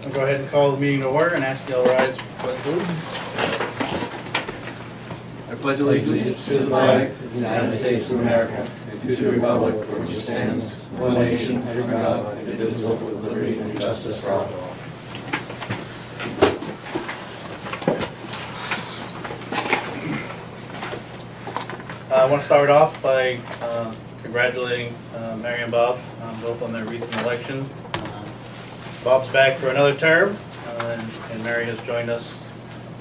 I'll go ahead and call the meeting to order and ask you all rise for the pledge of allegiance. I pledge allegiance to the flag of the United States of America and to the republic for which it stands, one nation, under God, indivisible, with liberty and justice for all. I want to start off by congratulating Mary and Bob both on their recent election. Bob's back for another term, and Mary has joined us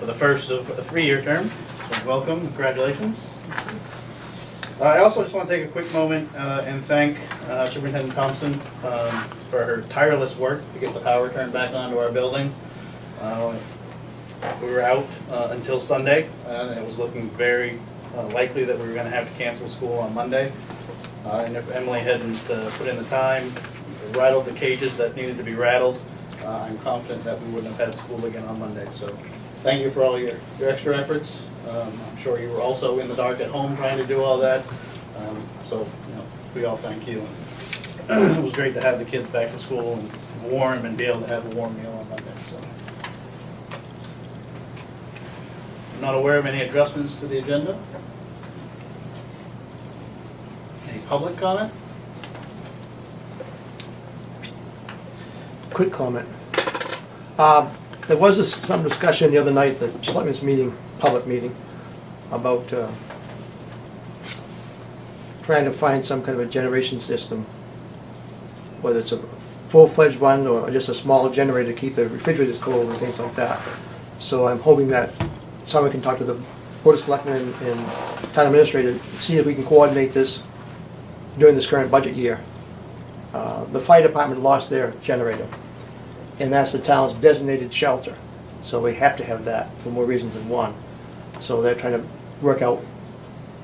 for the first of a 3-year term. So welcome, congratulations. I also just want to take a quick moment and thank Superintendent Thompson for her tireless work to get the power turned back on to our building. We were out until Sunday, and it was looking very likely that we were going to have to cancel school on Monday. And if Emily hadn't put in the time, rattled the cages that needed to be rattled, I'm confident that we wouldn't have had school again on Monday. So thank you for all your extra efforts. I'm sure you were also in the dark at home trying to do all that. So we all thank you. It was great to have the kids back to school and warm and be able to have a warm meal on Monday. So I'm not aware of any adjustments to the agenda. Any public comment? Quick comment. There was some discussion the other night, the selectmen's meeting, public meeting, about trying to find some kind of a generation system, whether it's a full-fledged one or just a small generator to keep the refrigerators cold and things like that. So I'm hoping that someone can talk to the Board of Selectmen and Town Administrator, see if we can coordinate this during this current budget year. The fire department lost their generator, and that's the town's designated shelter. So we have to have that for more reasons than one. So they're trying to work out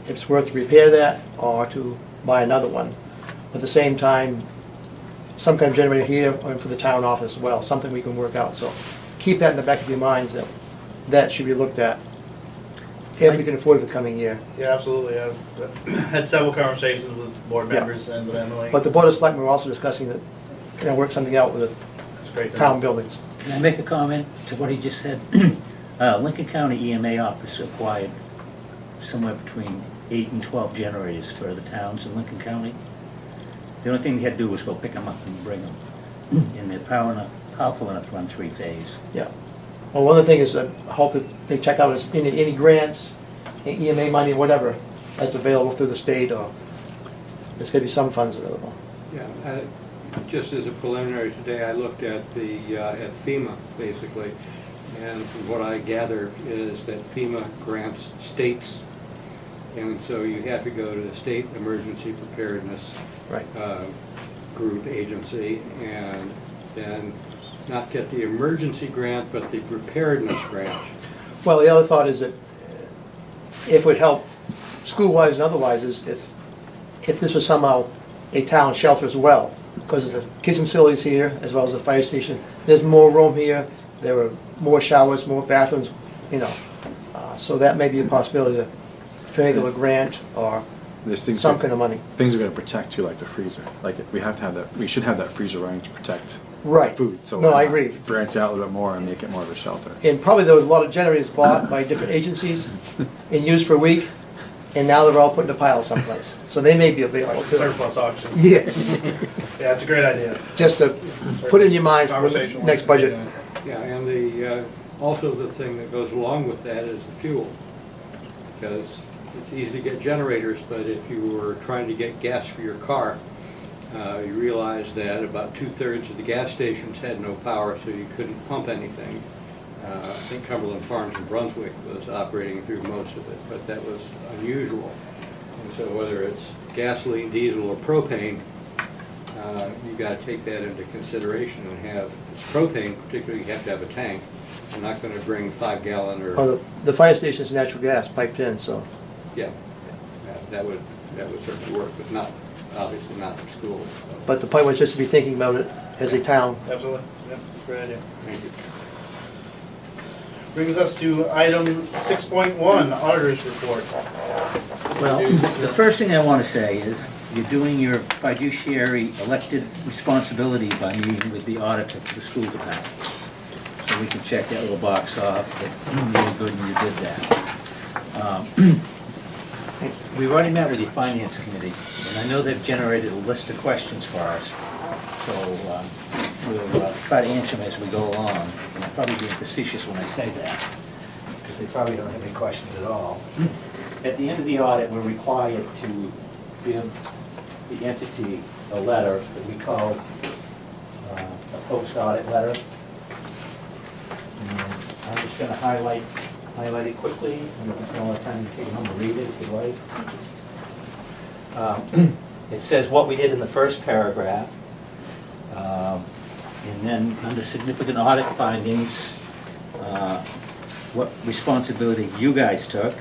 if it's worth to repair that or to buy another one. But at the same time, some kind of generator here and for the town office as well, something we can work out. So keep that in the back of your minds that that should be looked at if we can afford it the coming year. Yeah, absolutely. I've had several conversations with board members and with Emily. But the Board of Selectmen were also discussing that, work something out with It's great the to town buildings. Can I make a comment to what he just said? Lincoln County EMA office acquired somewhere between 8 and 12 generators for the towns in Lincoln County. The only thing they had to do was go pick them up and bring them. And they're powerful enough to run 3-phase. Yeah. Well, one of the things is I hope that they check out is any grants, EMA money, whatever, that's available through the state, or there's going to be some funds available. Yeah, just as a preliminary today, I looked at the at FEMA basically, and from what I gather is that FEMA grants states, and so you have to go to the state emergency preparedness Right. group agency, and then not get the emergency grant, but the preparedness grant. Well, the other thought is that if it would help school-wise and otherwise is if this was somehow a town shelter as well, because there's a kitchen facilities here as well as a fire station. There's more room here. There are more showers, more bathrooms, so that may be a possibility to finagle a grant or There's things some kind of money. Things are going to protect too, like the freezer. Like we have to have that. We should have that freezer running to protect Right. food. So No, why I not agree. Branch out a little bit more and make it more of a shelter. And probably there was a lot of generators bought by different agencies and used for a week, and now they're all put in a pile someplace. So they may be available like too. surplus auctions. Yes. Yeah, it's a great idea. Just to put in your mind for the Conversation. next budget. Yeah, and the also the thing that goes along with that is the fuel, because it's easy to get generators, but if you were trying to get gas for your car, you realize that about 2/3 of the gas stations had no power, so you couldn't pump anything. I think Cumberland Farms in Brunswick was operating through most of it, but that was unusual. And so whether it's gasoline, diesel, or propane, you've got to take that into consideration and have, if it's propane particularly, you have to have a tank. I'm not going to bring 5-gallon or... Well, the fire station's natural gas piped in, so. Yeah, that would certainly work, but not, obviously not for schools. So. But the point was just to be thinking about it as a town. Absolutely. Yep, great idea. Thank you. Brings us to item 6.1, auditor's report. Well, the first thing I want to say is you're doing your fiduciary elected responsibility by meeting with the auditor for the school department. we can check that little box off, that you were good and you did that. We've already met with your finance committee, and I know they've generated a list of questions for us. So we'll try to answer them as we go along. And I'm probably being facetious when I say that, because they probably don't have any questions at all. At the end of the audit, we're required to give the entity a letter that we call a post-audit letter. And I'm just going to highlight it quickly, and if you want time to take it home and read it if you like. It says what we did in the first paragraph, and then under significant audit findings, what responsibility you guys took,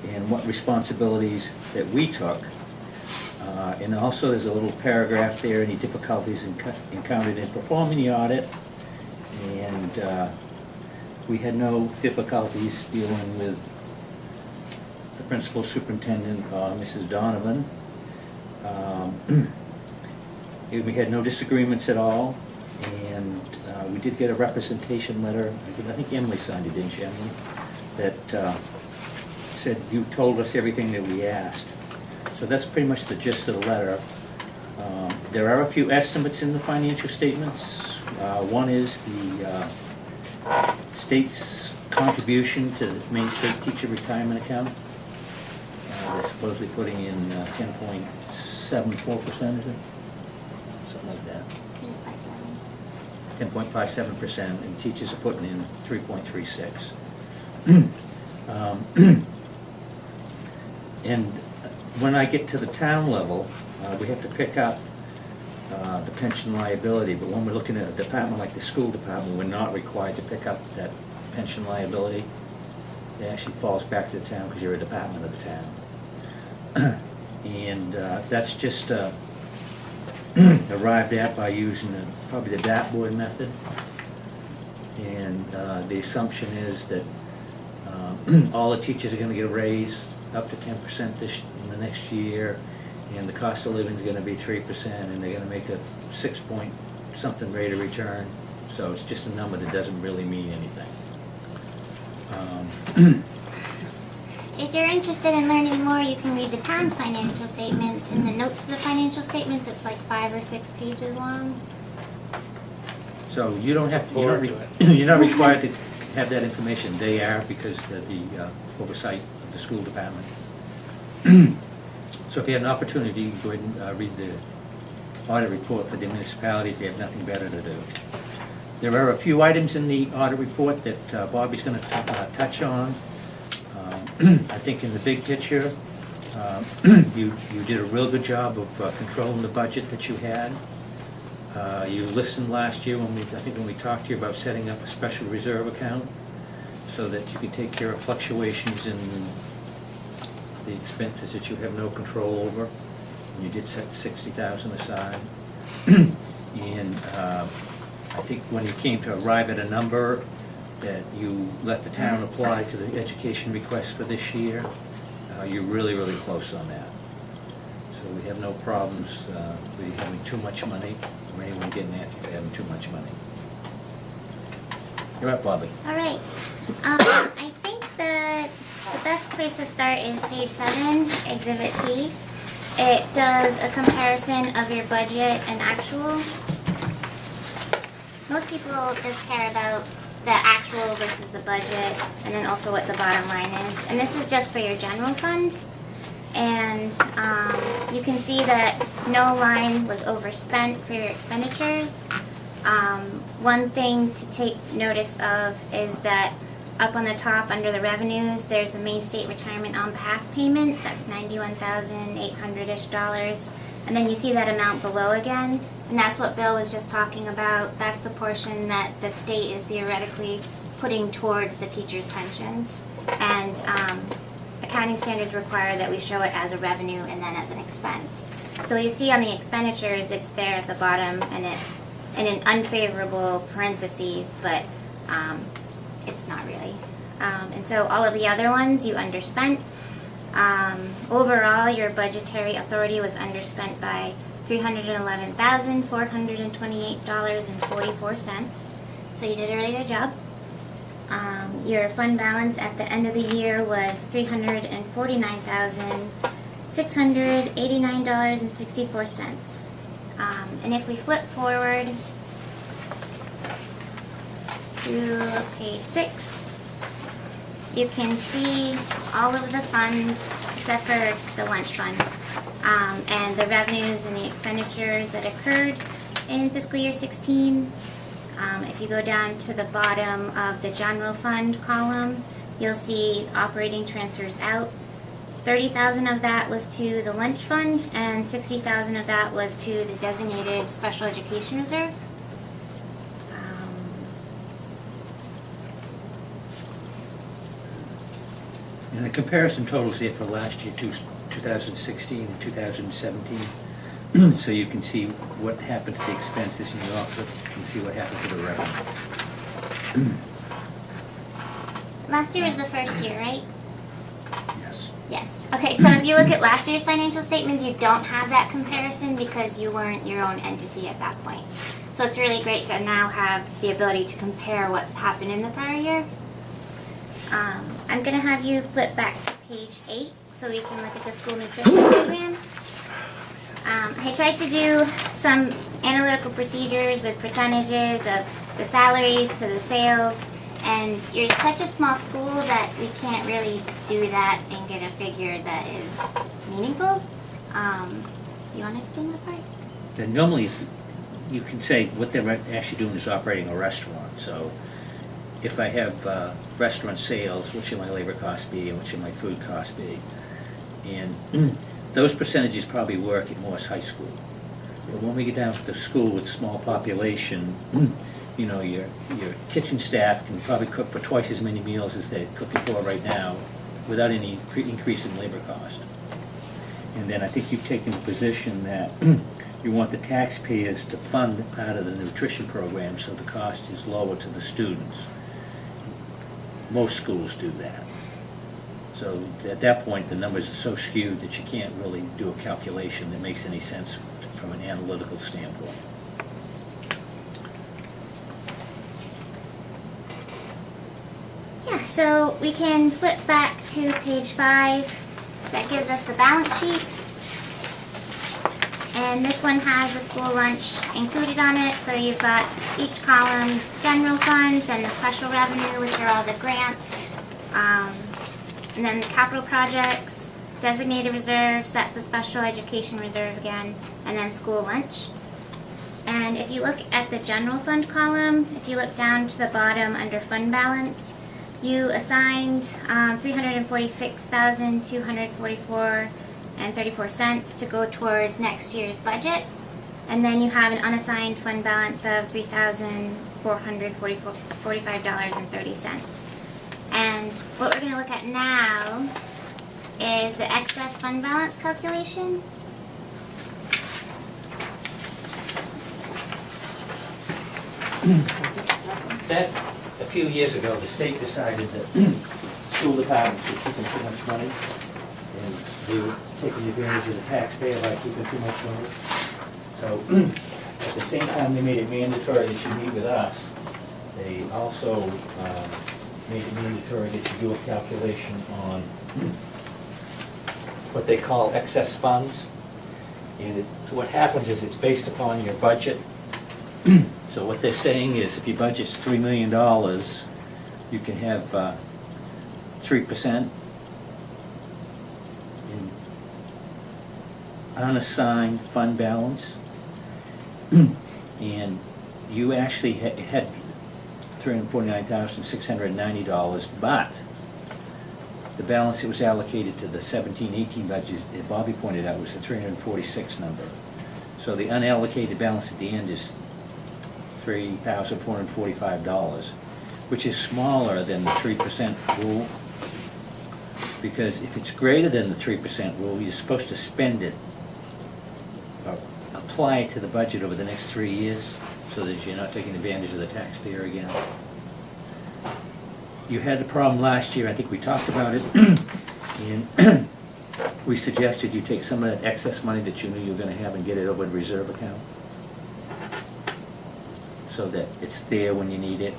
and what responsibilities that we took. And also there's a little paragraph there, any difficulties encountered in performing the audit. And we had no difficulties dealing with the principal superintendent, Mrs. Donovan. We had no disagreements at all, and we did get a representation letter, I think Emily signed it, didn't she, Emily? That said you told us everything that we asked. So that's pretty much the gist of the letter. There are a few estimates in the financial statements. One is the state's contribution to the Maine State Teacher Retirement Account. They're supposedly putting in 10.74%, is it? Something like that. 10.57%, and teachers are putting in 3.36. And when I get to the town level, we have to pick up the pension liability, but when we're looking at a department like the school department, we're not required to pick up that pension liability. It actually falls back to the town because you're a department of the town. And that's just arrived at by using probably the DAP-board method. And the assumption is that all the teachers are going to get a raise up to 10% in the next year, and the cost of living is going to be 3%, and they're going to make a 6-point-something rate of return. So it's just a number that doesn't really mean anything. If you're interested in learning more, you can read the town's financial statements. In the notes to the financial statements, it's like 5 or 6 pages long. So you don't have to, Forward to you're not required to have that information. They are, because of the oversight of the school department. So if you have an opportunity, you can go ahead and read the audit report for the municipality if you have nothing better to do. There are a few items in the audit report that Bobby's going to touch on. I think in the big picture, you did a real good job of controlling the budget that you had. You listened last year when we talked to you about setting up a special reserve account so that you could take care of fluctuations in the expenses that you have no control over. And you did set 60,000 aside. And I think when you came to arrive at a number that you let the town apply to the education request for this year, you're really, really close on that. So we have no problems with you having too much money, or anyone getting at you for having too much money. You're up, Bobby. All right. I think that the best place to start is page 7, Exhibit C. It does a comparison of your budget and actual. Most people just care about the actual versus the budget, and then also what the bottom line is. And this is just for your general fund. And you can see that no line was overspent for your expenditures. One thing to take notice of is that up on the top under the revenues, there's the Maine State Retirement on Behalf payment. That's $91,800-ish. And then you see that amount below again. And that's what Bill was just talking about. That's the portion that the state is theoretically putting towards the teachers' pensions. And accounting standards require that we show it as a revenue and then as an expense. So you see on the expenditures, it's there at the bottom, and it's in an unfavorable parentheses, but it's not really. And so all of the other ones you underspent. Overall, your budgetary authority was underspent by $311,428.44. so you did a really good job. Your fund balance at the end of the year was $349,689.64. And if we flip forward to page 6, you can see all of the funds except for the lunch fund, and the revenues and the expenditures that occurred in fiscal year 16. If you go down to the bottom of the general fund column, you'll see operating transfers out. 30,000 of that was to the lunch fund, and 60,000 of that was to the designated special education reserve. And the comparison totals there for last year, 2016 and 2017. So you can see what happened to the expenses, and you also can see what happened to the revenue. Last year was the first year, right? Yes. Yes. Okay, so if you look at last year's financial statements, you don't have that comparison because you weren't your own entity at that point. So it's really great to now have the ability to compare what happened in the prior year. I'm going to have you flip back to page 8 so we can look at the school nutrition program. I tried to do some analytical procedures with percentages of the salaries to the sales, and you're such a small school that we can't really do that and get a figure that is meaningful. Do you want to explain that part? Then normally, you can say what they're actually doing is operating a restaurant. So if I have restaurant sales, what should my labor costs be and what should my food costs be? And those percentages probably work at Morse High School. But when we get down to the school with small population, you know, your kitchen staff can probably cook for twice as many meals as they're cooking for right now without any increase in labor cost. And then I think you've taken the position that you want the taxpayers to fund part of the nutrition program so the cost is lower to the students. Most schools do that. So at that point, the numbers are so skewed that you can't really do a calculation that makes any sense from an analytical standpoint. Yeah, so we can flip back to page 5. That gives us the balance sheet. And this one has the school lunch included on it. So you've got each column, general fund, then the special revenue, which are all the grants. And then the capital projects, designated reserves, that's the special education reserve again, and then school lunch. And if you look at the general fund column, if you look down to the bottom under fund balance, you assigned $346,244.34 to go towards next year's budget. And then you have an unassigned fund balance of $3,445.30. And what we're going to look at now is the excess fund balance calculation. That, a few years ago, the state decided that school departments were keeping too much money, and they were taking advantage of the taxpayer by keeping too much money. So, at the same time they made it mandatory that you meet with us, they also made it mandatory that you do a calculation on what they call excess funds. And what happens is it's based upon your budget. So what they're saying is if your budget's $3 million, you can have 3% in unassigned fund balance. And you actually had $349,690, but the balance that was allocated to the 17-18 budget, as Bobby pointed out, was the 346 number. So the unallocated balance at the end is $3,445, which is smaller than the 3% rule, because if it's greater than the 3% rule, you're supposed to spend it or apply it to the budget over the next 3 years so that you're not taking advantage of the taxpayer again. You had a problem last year, I think we talked about it, and we suggested you take some of that excess money that you knew you were going to have and get it over in reserve account. so that it's there when you need it.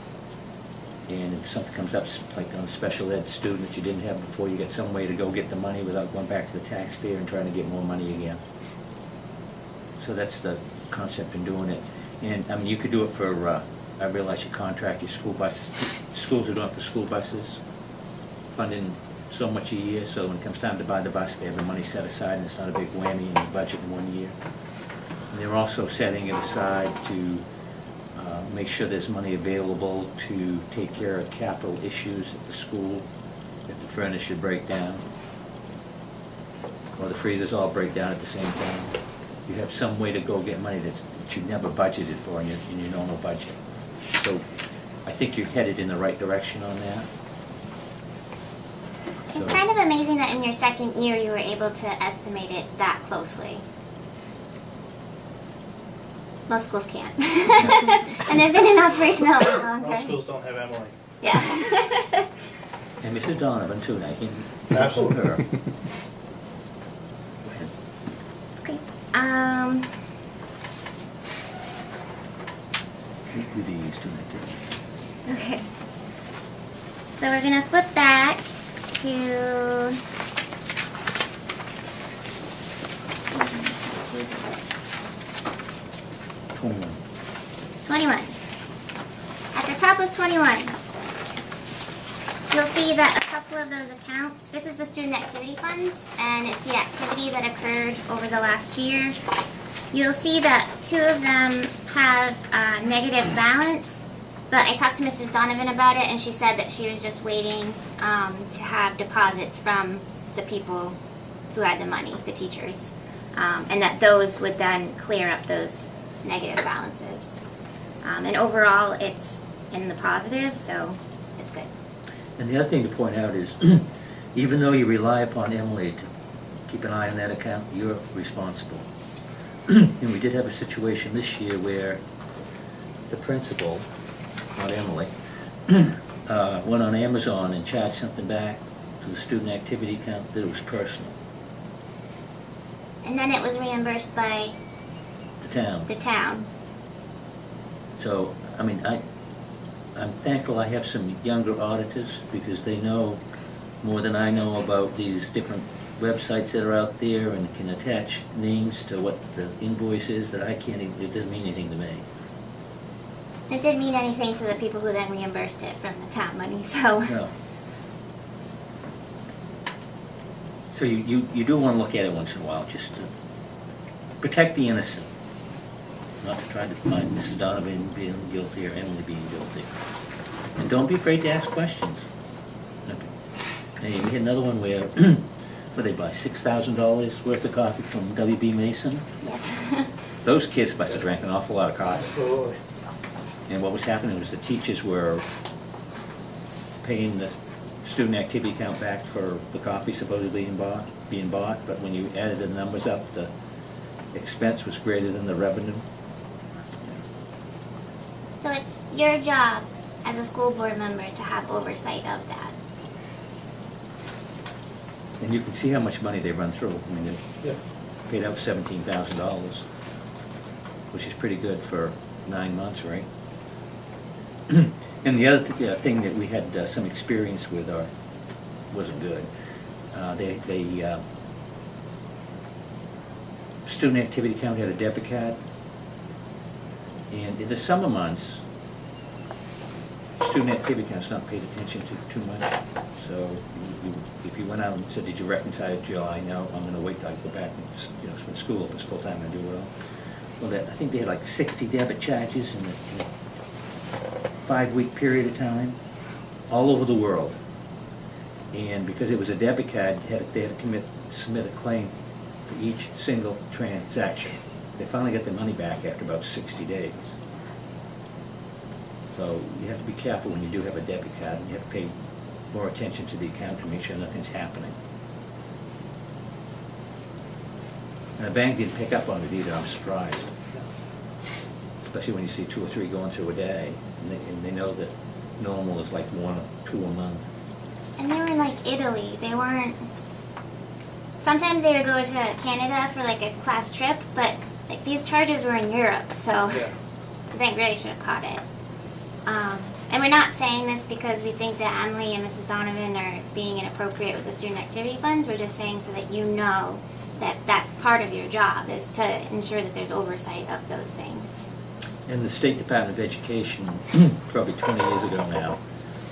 And if something comes up, like on a special ed student that you didn't have before, you get some way to go get the money without going back to the taxpayer and trying to get more money again. So that's the concept in doing it. And, I mean, you could do it for, I realize you contract your school buses. Schools are doing it for school buses, funding so much a year, so when it comes time to buy the bus, they have the money set aside, and it's not a big whammy in the budget in 1 year. And they're also setting it aside to make sure there's money available to take care of capital issues at the school, if the furnace should break down, or the freezers all break down at the same time. You have some way to go get money that you never budgeted for in your normal budget. So I think you're headed in the right direction on that. It's kind of amazing that in your second year you were able to estimate it that closely. Most schools can't. And they've been in operation a lot longer. Most schools don't have Emily. Yeah. And Mrs. Donovan too, I can Absolutely. her. Go ahead. Okay. Who do you use to make it? Okay. So we're gonna flip back to 21. 21. At the top of 21, you'll see that a couple of those accounts, this is the student activity funds, and it's the activity that occurred over the last year. You'll see that 2 of them have a negative balance, but I talked to Mrs. Donovan about it, and she said that she was just waiting to have deposits from the people who had the money, the teachers, and that those would then clear up those negative balances. And overall, it's in the positive, so it's good. And the other thing to point out is, even though you rely upon Emily to keep an eye on that account, you're responsible. And we did have a situation this year where the principal, not Emily, went on Amazon and charged something back to the student activity account that was personal. And then it was reimbursed by The town. the town. So, I mean, I'm thankful I have some younger auditors because they know more than I know about these different websites that are out there and can attach names to what the invoice is that I can't even, it doesn't mean anything to me. It didn't mean anything to the people who then reimbursed it from the town money, so. No. So you do want to look at it once in a while, just to protect the innocent. Not to try to find Mrs. Donovan being guilty or Emily being guilty. And don't be afraid to ask questions. Hey, we had another one where, where they buy $6,000 worth of coffee from W.B. Mason. Yes. Those kids must have drank an awful lot of coffee. Absolutely. And what was happening was the teachers were paying the student activity account back for the coffee supposedly being bought, but when you added the numbers up, the expense was greater than the revenue. So it's your job as a school board member to have oversight of that. And you can see how much money they run through. I mean, they Yeah. paid out $17,000, which is pretty good for 9 months, right? And the other thing that we had some experience with, or wasn't good, student activity account had a debit card, and in the summer months, student activity account's not paid attention to too much. So if you went out and said, did you reconcile it July? No, I'm gonna wait till I go back and, when school opens full-time and do well. Well, I think they had like 60 debit charges in a 5-week period of time, all over the world. And because it was a debit card, they had to submit a claim for each single transaction. They finally got their money back after about 60 days. So you have to be careful when you do have a debit card, and you have to pay more attention to the account to make sure nothing's happening. And the bank didn't pick up on it either, I'm surprised. Especially when you see 2 or 3 going through a day, and they know that normal is like 1 or 2 a month. And they were in like Italy. They weren't. Sometimes they would go to Canada for like a class trip, but like these charges were in Europe, so. Yeah. bank really should have caught it. And we're not saying this because we think that Emily and Mrs. Donovan are being inappropriate with the student activity funds. We're just saying so that you know that that's part of your job, is to ensure that there's oversight of those things. And the State Department of Education, probably 20 years ago now,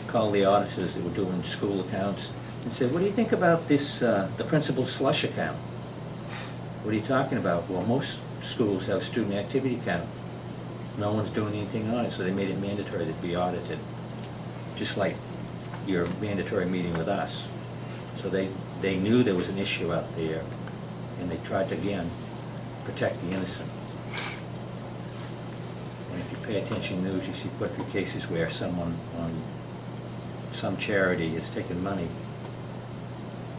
called the auditors that were doing school accounts and said, what do you think about this, the principal's slush account? What are you talking about? Well, most schools have a student activity account. No one's doing anything on it, so they made it mandatory to be audited, just like your mandatory meeting with us. So they knew there was an issue out there, and they tried to, again, protect the innocent. And if you pay attention to news, you see quite a few cases where someone on some charity is taking money.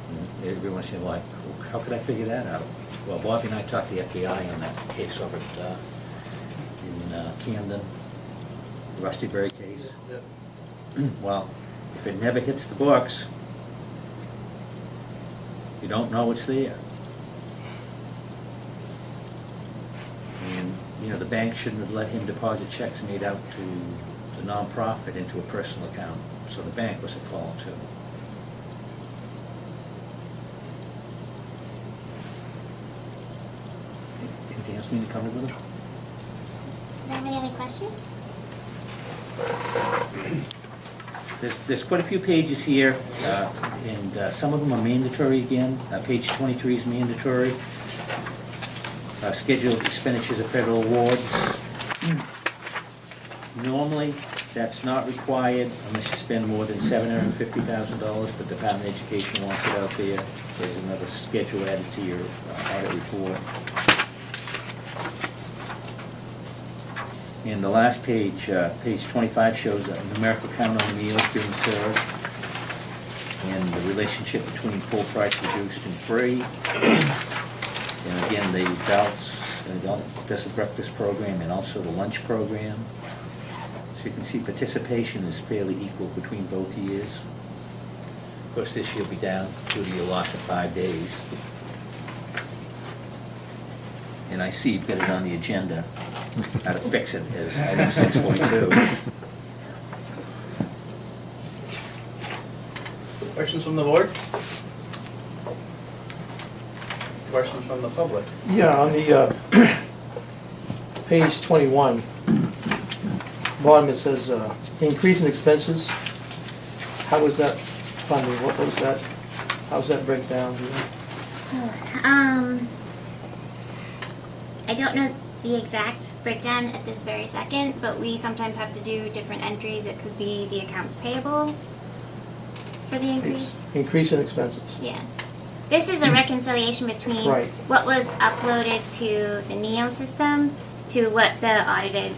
And everyone's saying, like, how could I figure that out? Well, Bobby and I talked to the FBI on that case over at, in Camden, the Rusty Berry case. Well, if it never hits the books, you don't know it's there. And, you know, the bank shouldn't have let him deposit checks made out to the nonprofit into a personal account, so the bank was at fault too. Anything else we need to cover with him? Does anybody have any questions? There's quite a few pages here, and some of them are mandatory again. Page 23 is mandatory. Scheduled expenditures of federal awards. Normally, that's not required unless you spend more than $750,000, but the Department of Education wants it out there. There's another schedule added to your audit report. And the last page, page 25, shows a numerical count on meals being served and the relationship between full price, reduced, and free. And again, the adults, the adult best breakfast program, and also the lunch program. So you can see participation is fairly equal between both years. Of course, this year will be down due to your loss of 5 days. And I see you've got it on the agenda, how to fix it as item 6.2. Questions from the board? Questions from the public? Yeah, on the page 21, bottom it says, increase in expenses. How was that funded? What was that? How does that break down? Do you know? I don't know the exact breakdown at this very second, but we sometimes have to do different entries. It could be the accounts payable for the increase. Increase in expenses. Yeah. This is a reconciliation between Right. what was uploaded to the NEO system to what the audited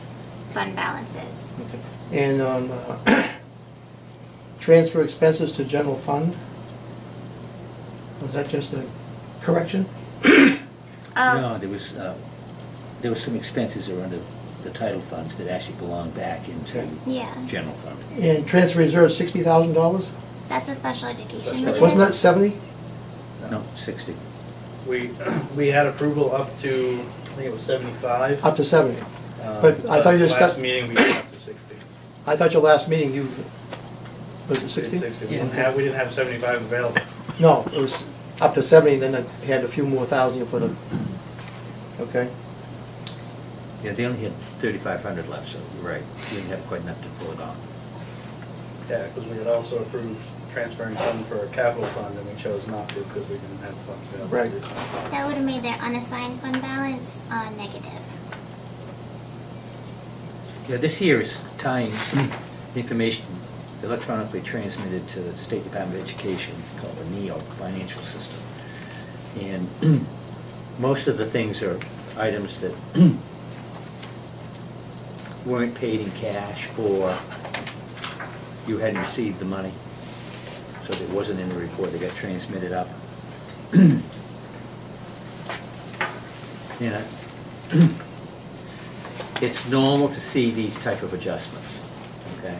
fund balance is. Okay. And on transfer expenses to general fund, was that just a correction? No, there was some expenses that were under the title funds that actually belong back into Yeah. general fund. And transfer reserve, $60,000? That's the special education. Special budget. Wasn't that 70? No, 60. We had approval up to, I think it was 75. Up to 70. But I thought you discussed- Last meeting, we went up to 60. I thought your last meeting, you, was it We 60? did 60. We didn't have 75 available. No, it was up to 70, then it had a few more thousand for the, okay? Yeah, they only had 3,500 left, so you're right. We didn't have quite enough to pull it off. Yeah, because we had also approved transferring some for a capital fund, and we chose not to because we didn't have funds available. Right. to do so. That would have made their unassigned fund balance negative. Yeah, this here is tying information electronically transmitted to the State Department of Education called the NEO financial system. And most of the things are items that weren't paid in cash or you hadn't received the money. So it wasn't in the report, they got transmitted up. And it's normal to see these type of adjustments, okay?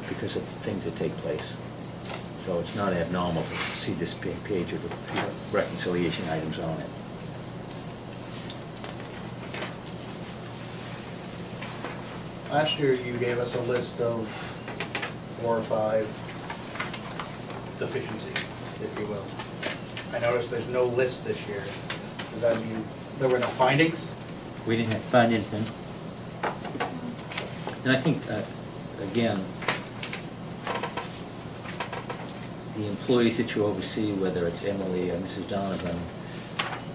Because of things that take place. So it's not abnormal to see this page with the reconciliation items on it. Last year, you gave us a list of 4 or 5 deficiencies, if you will. I noticed there's no list this year. Does that mean there were no findings? We didn't have to find anything. And I think, again, the employees that you oversee, whether it's Emily or Mrs. Donovan,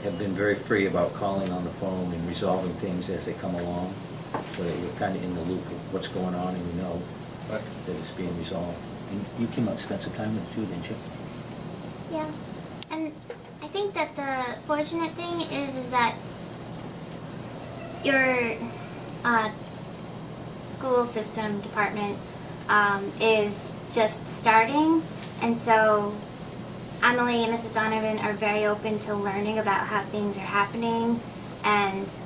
have been very free about calling on the phone and resolving things as they come along, so that you're kind of in the loop of what's going on and you know Right. that it's being resolved. And you came out and spent some time with it too, didn't you? Yeah, and I think that the fortunate thing is that your school system department is just starting, and so Emily and Mrs. Donovan are very open to learning about how things are happening and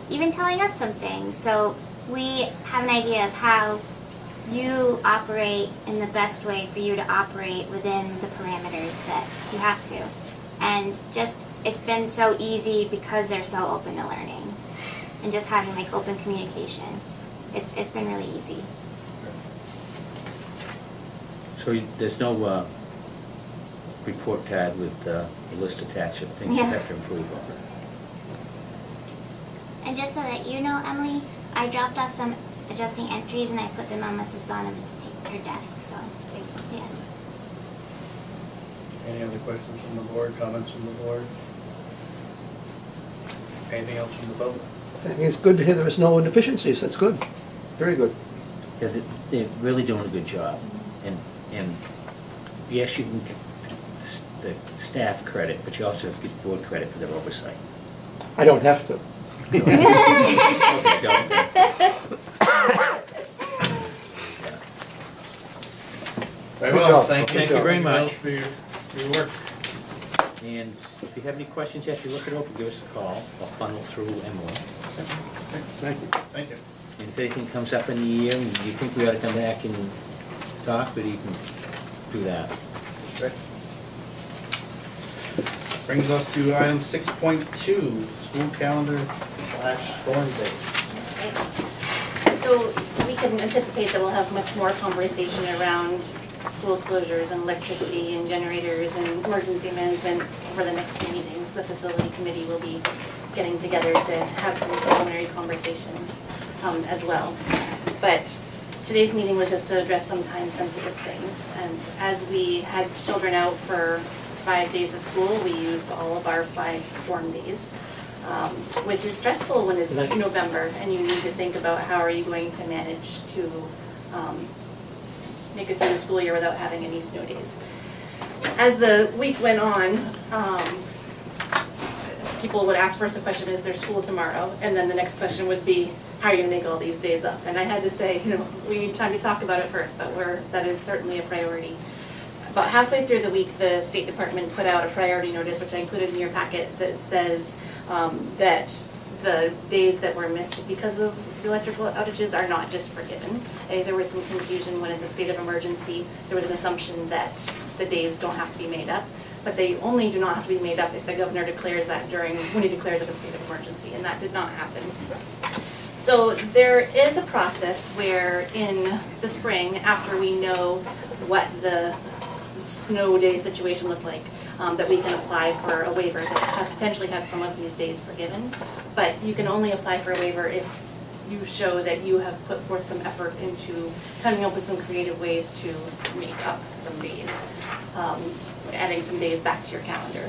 even telling us some things. So we have an idea of how you operate in the best way for you to operate within the parameters that you have to. And just, it's been so easy because they're so open to learning and just having like open communication. It's been really easy. So there's no report card with a list attached of things you Yeah. have to improve on. And just so that you know, Emily, I dropped off some adjusting entries and I put them on Mrs. Donovan's her desk, so, yeah. Any other questions from the board, comments from the board? Anything else from the public? I think it's good to hear there is no deficiencies, that's good, very good. Yeah, they're really doing a good job. And yes, you can give the staff credit, but you also have to give the board credit for their oversight. I don't have to. Okay, don't. Very Good well, job. thank you. Thank you very much. For your work. And if you have any questions after you look it over, give us a call. I'll funnel through Emily. Thank you. Thank you. And if anything comes up in the year and you think we ought to come back and talk, but you can do that. Great. Brings us to item 6.2, school calendar / storm days. So we can anticipate that we'll have much more conversation around school closures and electricity and generators and emergency management over the next few meetings. The facility committee will be getting together to have some preliminary conversations as well. But today's meeting was just to address some time-sensitive things. And as we had children out for 5 days of school, we used all of our 5 storm days. Which is stressful when it's November and you need to think about how are you going to manage to make it through the school year without having any snow days. As the week went on, people would ask first the question, is there school tomorrow? And then the next question would be, how are you going to make all these days up? And I had to say, we need time to talk about it first, but that is certainly a priority. About halfway through the week, the State Department put out a priority notice, which I included in your packet, that says that the days that were missed because of the electrical outages are not just forgiven. There was some confusion when it's a state of emergency. There was an assumption that the days don't have to be made up, but they only do not have to be made up if the governor declares that when he declares it a state of emergency, and that did not happen. So there is a process where in the spring, after we know what the snow day situation looked like, that we can apply for a waiver to potentially have some of these days forgiven. But you can only apply for a waiver if you show that you have put forth some effort into coming up with some creative ways to make up some days, adding some days back to your calendar.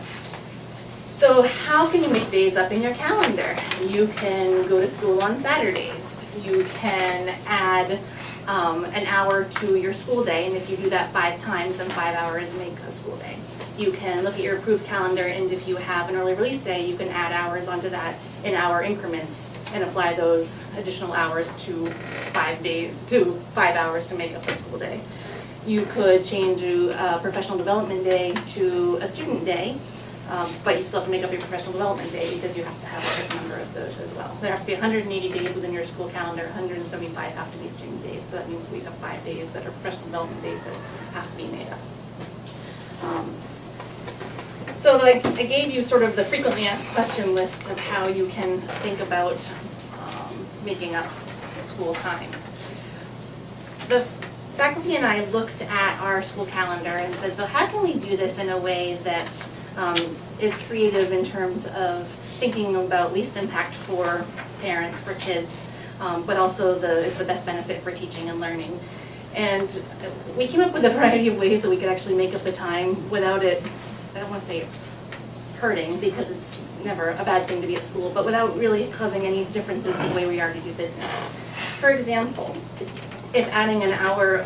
So how can you make days up in your calendar? You can go to school on Saturdays. You can add an hour to your school day, and if you do that 5 times, then 5 hours make a school day. You can look at your approved calendar, and if you have an early release day, you can add hours onto that in hour increments and apply those additional hours to 5 hours to make up the school day. You could change a professional development day to a student day, but you still have to make up your professional development day because you have to have a certain number of those as well. There have to be 180 days within your school calendar, 175 have to be student days, so that means we have 5 days that are professional development days that have to be made up. So I gave you sort of the frequently asked question list of how you can think about making up school time. the faculty and I looked at our school calendar and said, so how can we do this in a way that is creative in terms of thinking about least impact for parents, for kids, but also is the best benefit for teaching and learning. And we came up with a variety of ways that we could actually make up the time without it, I don't want to say hurting, because it's never a bad thing to be at school, but without really causing any differences in the way we already do business. For example, if adding an hour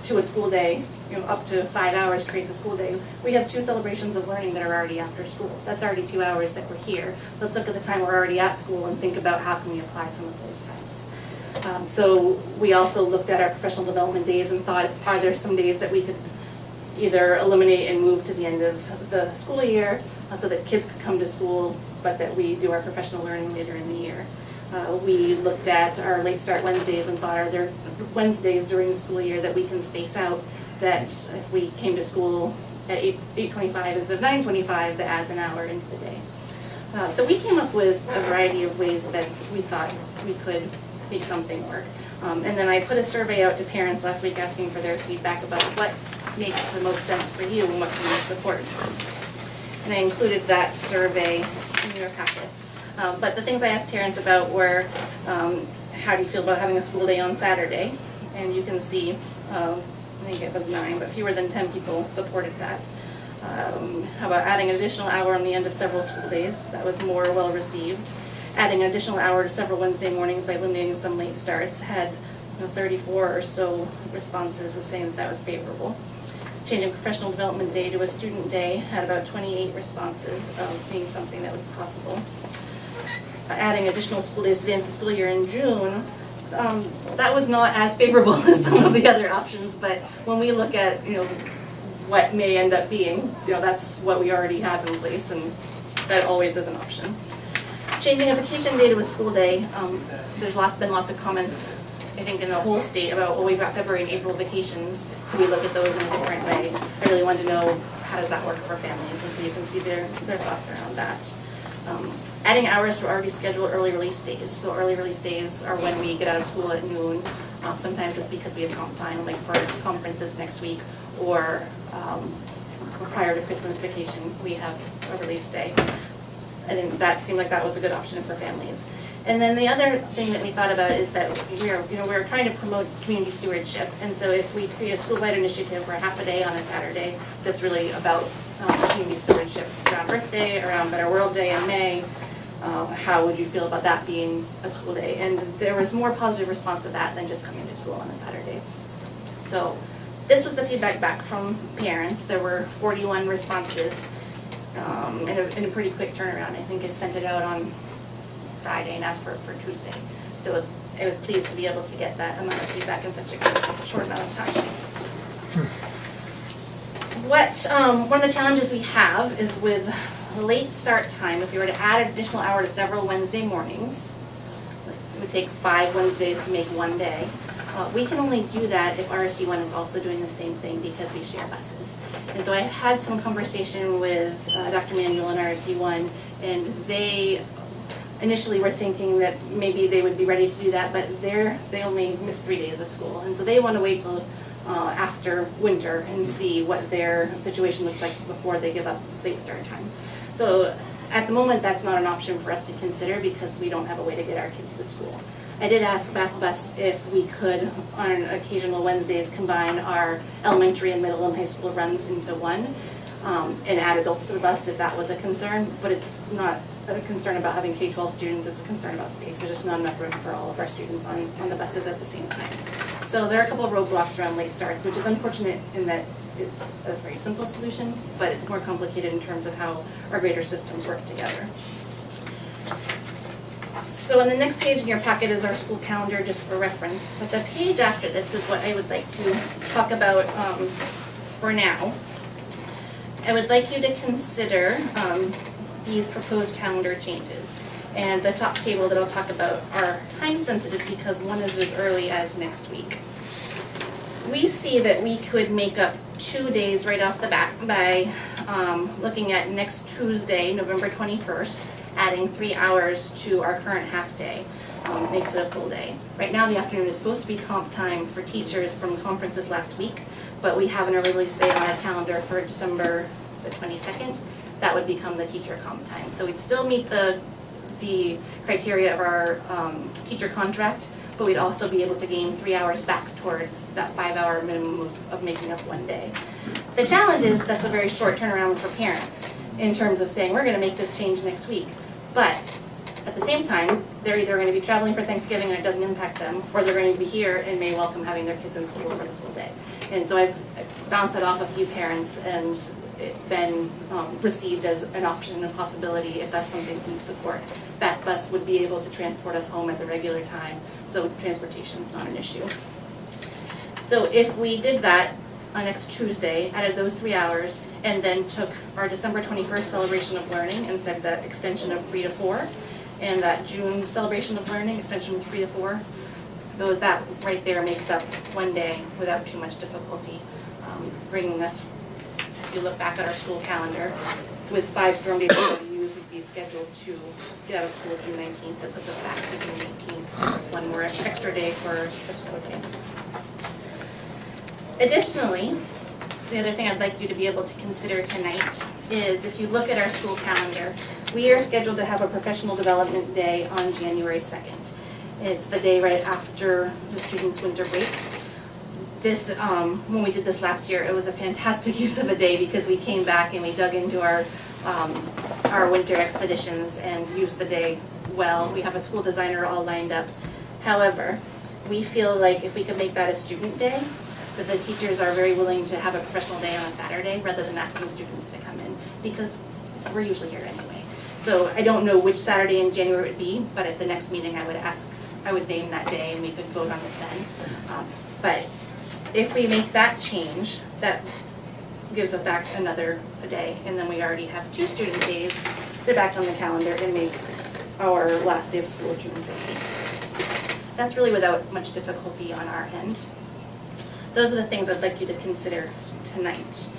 to a school day, up to 5 hours creates a school day, we have 2 celebrations of learning that are already after school. That's already 2 hours that we're here. Let's look at the time we're already at school and think about how can we apply some of those times. So we also looked at our professional development days and thought, are there some days that we could either eliminate and move to the end of the school year so that kids could come to school, but that we do our professional learning later in the year. We looked at our late start Wednesdays and thought, are there Wednesdays during the school year that we can space out that if we came to school at 8:25 instead of 9:25, that adds an hour into the day. So we came up with a variety of ways that we thought we could make something work. And then I put a survey out to parents last week asking for their feedback about what makes the most sense for you and what can you support. And I included that survey in your packet. But the things I asked parents about were, how do you feel about having a school day on Saturday? And you can see, I think it was 9, but fewer than 10 people supported that. How about adding an additional hour on the end of several school days? That was more well received. Adding an additional hour to several Wednesday mornings by eliminating some late starts had 34 or so responses of saying that was favorable. Changing professional development day to a student day had about 28 responses of being something that would be possible. Adding additional school days to the end of the school year in June, that was not as favorable as some of the other options, but when we look at what may end up being, that's what we already have in place, and that always is an option. Changing a vacation day to a school day, there's been lots of comments, I think, in the whole state about, well, we've got February and April vacations, can we look at those in a different way? I really wanted to know, how does that work for families, and so you can see their thoughts around that. Adding hours to already scheduled early release days. So early release days are when we get out of school at noon. Sometimes it's because we have comp time, like for conferences next week, or prior to Christmas vacation, we have a release day. I think that seemed like that was a good option for families. And then the other thing that we thought about is that we're trying to promote community stewardship. And so if we create a school-wide initiative for a half a day on a Saturday that's really about community stewardship around Earth Day, around Better World Day in May, how would you feel about that being a school day? And there was more positive response to that than just coming to school on a Saturday. So this was the feedback back from parents. There were 41 responses in a pretty quick turnaround. I think it sent it out on Friday and asked for Tuesday. So I was pleased to be able to get that amount of feedback in such a short amount of time. One of the challenges we have is with late start time. If you were to add an additional hour to several Wednesday mornings, it would take 5 Wednesdays to make one day. We can only do that if RSU1 is also doing the same thing because we share buses. And so I had some conversation with Dr. Manuel and RSU1, and they initially were thinking that maybe they would be ready to do that, but they only missed 3 days of school. And so they want to wait till after winter and see what their situation looks like before they give up late start time. So at the moment, that's not an option for us to consider because we don't have a way to get our kids to school. I did ask Bath Bus if we could, on occasional Wednesdays, combine our elementary and middle and high school runs into one and add adults to the bus if that was a concern, but it's not a concern about having K-12 students, it's a concern about space. There's just not enough room for all of our students on the buses at the same time. So there are a couple of roadblocks around late starts, which is unfortunate in that it's a very simple solution, but it's more complicated in terms of how our grader systems work together. So on the next page in your packet is our school calendar, just for reference. But the page after this is what I would like to talk about for now. I would like you to consider these proposed calendar changes. And the top table that I'll talk about are time sensitive because one is as early as next week. We see that we could make up 2 days right off the bat by looking at next Tuesday, November 21st, adding 3 hours to our current half day. makes it a full day. Right now, the afternoon is supposed to be comp time for teachers from conferences last week, but we have an early release date on our calendar for December, is it 22nd? That would become the teacher comp time. So we'd still meet the criteria of our teacher contract, but we'd also be able to gain 3 hours back towards that 5-hour minimum of making up one day. The challenge is that's a very short turnaround for parents in terms of saying, we're gonna make this change next week. But at the same time, they're either gonna be traveling for Thanksgiving and it doesn't impact them, or they're going to be here and may welcome having their kids in school for the full day. And so I've bounced that off a few parents, and it's been received as an option and a possibility if that's something we support. Back Bus would be able to transport us home at the regular time, so transportation's not an issue. So if we did that on next Tuesday, added those 3 hours, and then took our December 21st celebration of learning and said that extension of 3 to 4, and that June celebration of learning, extension from 3 to 4, that right there makes up one day without too much difficulty, bringing us, if you look back at our school calendar, with 5 storm days already used, we'd be scheduled to get out of school June 19th. That puts us back to June 18th. This is one more extra day for custodian. Additionally, the other thing I'd like you to be able to consider tonight is if you look at our school calendar, we are scheduled to have a professional development day on January 2nd. It's the day right after the students' winter break. This, when we did this last year, it was a fantastic use of a day because we came back and we dug into our winter expeditions and used the day well. We have a school designer all lined up. However, we feel like if we could make that a student day, that the teachers are very willing to have a professional day on a Saturday rather than asking students to come in, because we're usually here anyway. So I don't know which Saturday in January it would be, but at the next meeting I would name that day and we could vote on it then. But if we make that change, that gives us back a day, and then we already have 2 student days. They're back on the calendar and make our last day of school June 15th. That's really without much difficulty on our end. Those are the things I'd like you to consider tonight.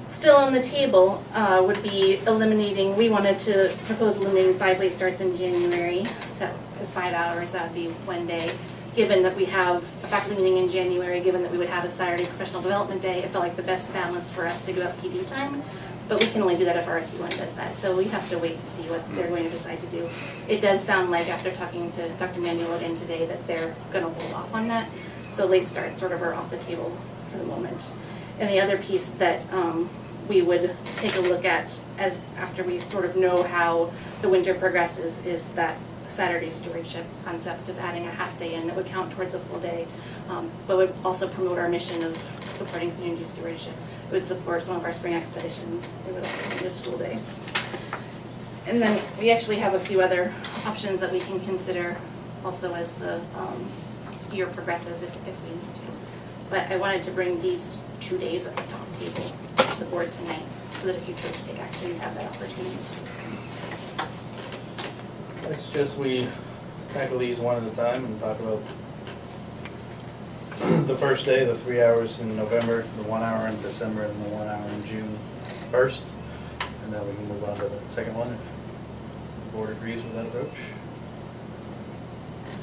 Still on the table would be we wanted to propose eliminating 5 late starts in January. That is 5 hours, that would be one day. Given that we have a faculty meeting in January, given that we would have a Saturday professional development day, it felt like the best balance for us to give up PD time. But we can only do that if RSU1 does that, so we have to wait to see what they're going to decide to do. It does sound like, after talking to Dr. Manuel again today, that they're going to hold off on that. So late starts sort of are off the table for the moment. And the other piece that we would take a look at as after we sort of know how the winter progresses is that Saturday stewardship concept of adding a half day in that would count towards a full day, but would also promote our mission of supporting community stewardship. It would support some of our spring expeditions. It would also be a school day. And then we actually have a few other options that we can consider also as the year progresses if we need to. But I wanted to bring these 2 days at the top table to the board tonight so that if you chose to take action, you have that opportunity to do so. It's just we tackle these one at a time and talk about the first day, the 3 hours in November, the 1 hour in December, and the 1 hour in June first. And then we can move on to the second one if the board agrees with that approach.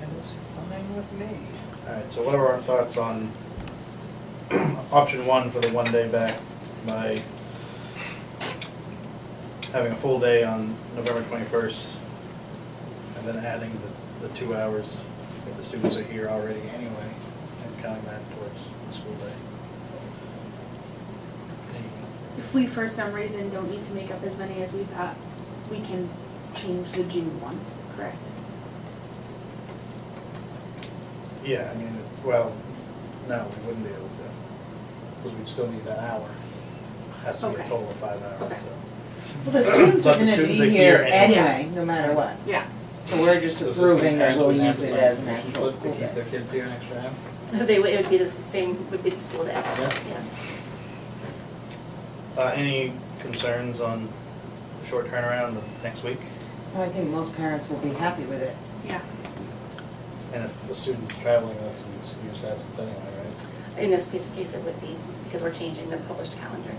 And it's fine with me. Alright, so what are our thoughts on option 1 for the 1 day back by having a full day on November 21st and then adding the 2 hours that the students are here already anyway and counting that towards the school day? If we for some reason don't need to make up as many as we thought, we can change the June one, correct? Yeah, I mean, well, no, we wouldn't be able to, because we'd still need that hour. Has to be a Okay. total of 5 hours, Okay. so. Well, the students are But the gonna students be are here here anyway. anyway, no matter what. Yeah. So we're just So does this approving mean that parents we'll wouldn't have use to it sign as an actual supposed to school keep day. their kids here an extra hour? It would be the same, would be the school day. Yeah. Any concerns on the short turnaround of next week? I think most parents will be happy with it. Yeah. And if the student's traveling, that's an excused absence anyway, right? In this case, it would be, because we're changing the published calendar.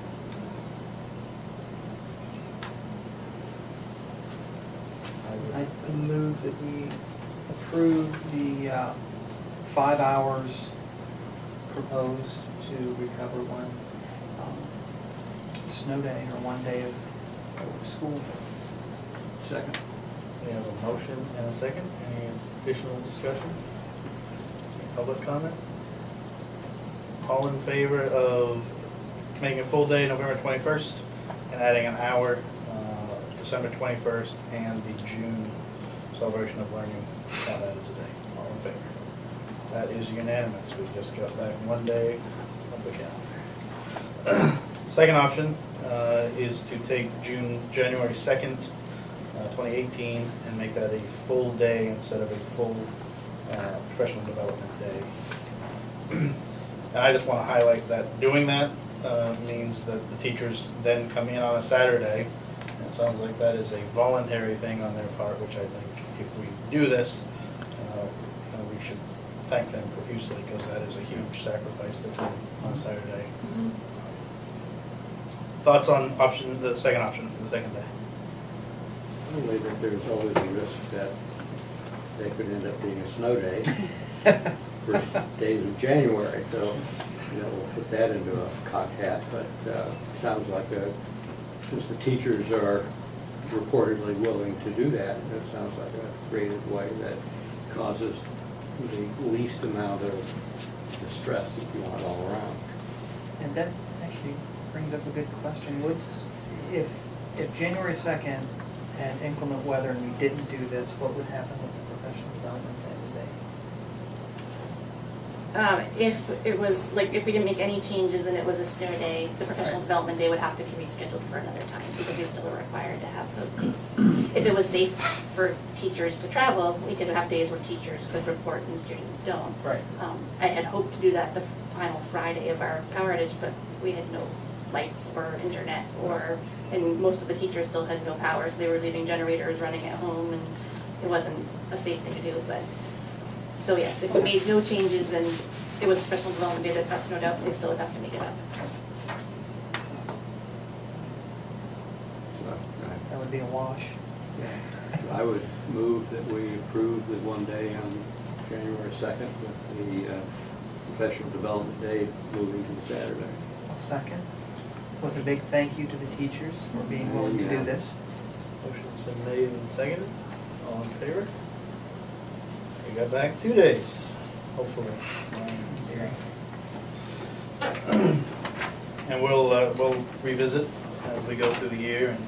I move that we approve the 5 hours proposed to recover one snow day or one day of school. Second. We have a motion and a second. Any additional discussion? Any public comment? All in favor of making a full day November 21st and adding an hour December 21st and the June celebration of learning, count that as a day. All in favor? That is unanimous. We just got back one day of the calendar. Second option is to take January 2nd, 2018, and make that a full day instead of a full professional development day. And I just want to highlight that doing that means that the teachers then come in on a Saturday. And it sounds like that is a voluntary thing on their part, which I think if we do this, we should thank them profusely, because that is a huge sacrifice to do on a Saturday. Thoughts on the second option for the second day? Only that there's always a risk that they could end up being a snow day, first days of January, so, we'll put that into a cocked hat, but sounds like since the teachers are reportedly willing to do that, it sounds like a creative way that causes the least amount of distress, if you want, all around. And that actually brings up a good question. If January 2nd had inclement weather and we didn't do this, what would happen with the professional development day today? If it was, like, if we didn't make any changes and it was a snow day, the professional Right. development day would have to be rescheduled for another time, because we still are required to have those days. If it was safe for teachers to travel, we could have days where teachers could report and students don't. Right. I had hoped to do that the final Friday of our power outage, but we had no lights or internet, and most of the teachers still had no power, so they were leaving generators running at home, and it wasn't a safe thing to do, but, so yes, if we made no changes and it was professional development day that got snowed out, they still would have to make it up. So That would be a wash. I would move that we approve the one day on January 2nd with the professional development day moving to the Saturday. I'll second. With a big thank you to the teachers for being willing to do this. Motion's been made and seconded. All in favor? We got back 2 days, hopefully. And we'll revisit as we go through the year and,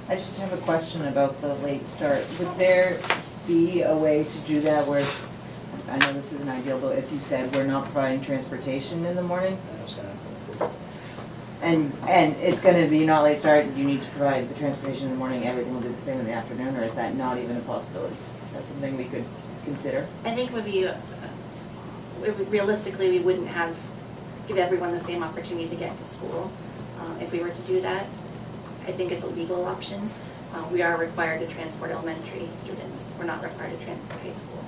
I just have a question about the late start. Would there be a way to do that where it's, I know this isn't ideal, but if you said we're not providing transportation in the morning, I was gonna say too. and it's gonna be not late start, you need to provide the transportation in the morning, everything will do the same in the afternoon, or is that not even a possibility? Is that something we could consider? I think realistically, we wouldn't give everyone the same opportunity to get to school if we were to do that. I think it's a legal option. We are required to transport elementary students. We're not required to transport high school.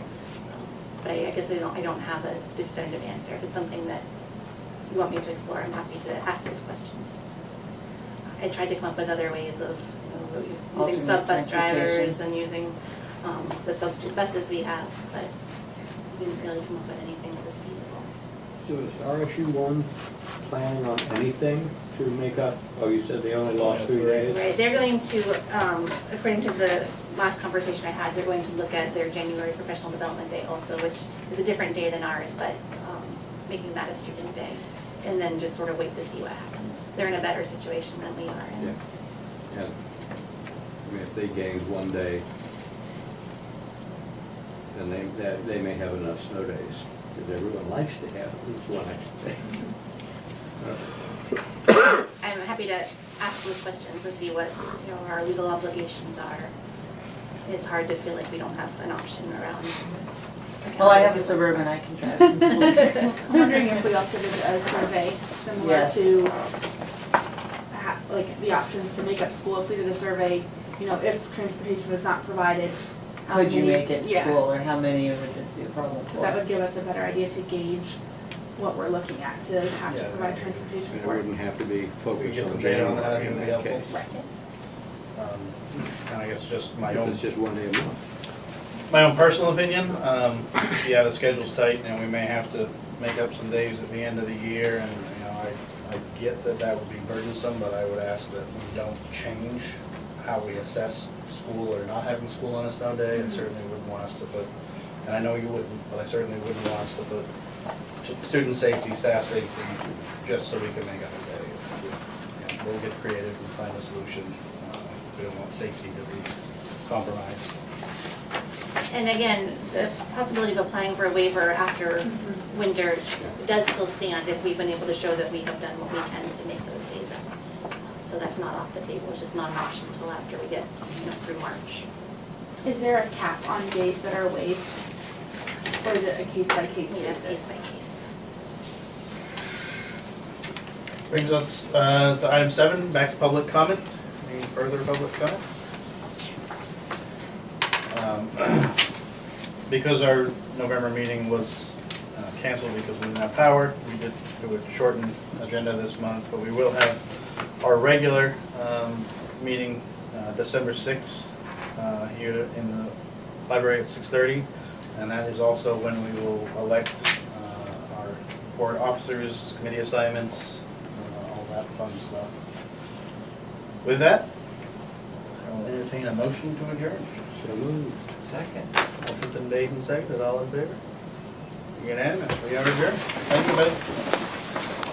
But I guess I don't have a definitive answer. If it's something that you want me to explore, I'm happy to ask those questions. I tried to come up with other ways of using Alternate sub-bus drivers transportation. and using the substitute buses we have, but didn't really come up with anything that was feasible. So is RSU1 planning on anything to make up, you said they only lost 3 days? Right, they're going to, according to the last conversation I had, they're going to look at their January professional development day also, which is a different day than ours, but making that a student day. And then just sort of wait to see what happens. They're in a better situation than we are in. Yeah. And, I mean, if they gained 1 day, then they may have enough snow days, because everyone likes to have at least one extra day. I'm happy to ask those questions and see what, our legal obligations are. It's hard to feel like we don't have an option around. Well, I have a Suburban, I can drive some schools. I'm wondering if we also did a survey similar Yes. to like the options to make up school. If we did a survey, if transportation was not provided, how Could you many- make it to yeah, school, or how many would this be a problem because that for? would give us a better idea to gauge what we're looking at to have to Yeah. provide transportation And it for. wouldn't have to be We focused get on some data on that, January I think in would be that helpful. case. Right. And I guess just my If own, it's just one day a month. my own personal opinion, yeah, the schedule's tight, and we may have to make up some days at the end of the year, and, you know, I get that that would be burdensome, but I would ask that we don't change how we assess school or not having school on a snow day. I certainly wouldn't want us to put, and I know you wouldn't, but I certainly wouldn't want us to put student safety, staff safety, just so we can make up a day. Yeah, we'll get creative and find a solution. We don't want safety to be compromised. And again, the possibility of applying for a waiver after winter does still stand if we've been able to show that we have done what we can to make those days up. So that's not off the table, it's just not an option until after we get, through March. Is there a cap on days that are waived? Or is it a case by case Yeah, it's basis? case by case. Brings us to item 7, back to public comment. Any further public comment? Because our November meeting was canceled because we didn't have power, we did do a shortened agenda this month, but we will have our regular meeting December 6th here in the library at 6:30, and that is also when we will elect our board officers, committee assignments, all that fun stuff. With that, I will entertain a motion to adjourn. So moved. Second. Motion's been made and seconded, all in favor? Unanimous, we are adjourned. Thank you, buddy.